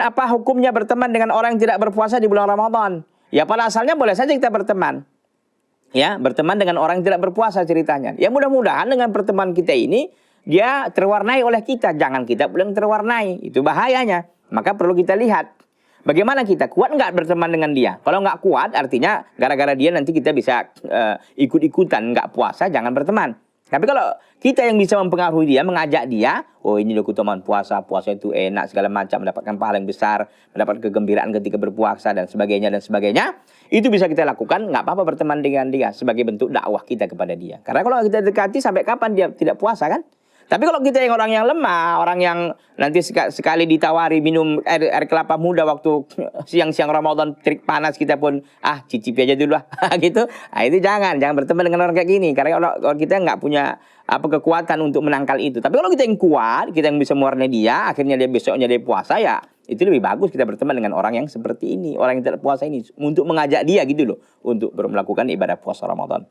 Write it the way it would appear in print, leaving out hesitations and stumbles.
apa hukumnya berteman dengan orang yang tidak berpuasa di bulan Ramadan? Ya pada asalnya boleh saja kita berteman. Ya, berteman dengan orang yang tidak berpuasa ceritanya. Ya mudah-mudahan dengan pertemuan kita ini dia terwarnai oleh kita. Jangan kita belum terwarnai. Itu bahayanya. Maka perlu kita lihat. Bagaimana kita? Kuat nggak berteman dengan dia? Kalau nggak kuat artinya gara-gara dia nanti kita bisa ikut-ikutan nggak puasa, jangan berteman. Tapi kalau kita yang bisa mempengaruhi dia, mengajak dia, oh ini loh teman puasa, puasa itu enak segala macam, mendapatkan pahala yang besar, mendapat kegembiraan ketika berpuasa dan sebagainya, itu bisa kita lakukan, nggak apa-apa berteman dengan dia sebagai bentuk dakwah kita kepada dia. Karena kalau kita dekati sampai kapan dia tidak puasa kan? Tapi kalau kita yang orang yang lemah, orang yang nanti sekali ditawari minum air kelapa muda waktu siang-siang Ramadan terik panas, kita pun cicipi aja dulu lah gitu. Nah, itu jangan berteman dengan orang kayak gini karena kalau kita nggak punya kekuatan untuk menangkal itu. Tapi kalau kita yang kuat, kita yang bisa mewarnai dia, akhirnya dia besoknya dia puasa, ya itu lebih bagus kita berteman dengan orang yang seperti ini, orang yang tidak puasa ini, untuk mengajak dia gitu loh untuk melakukan ibadah puasa Ramadan.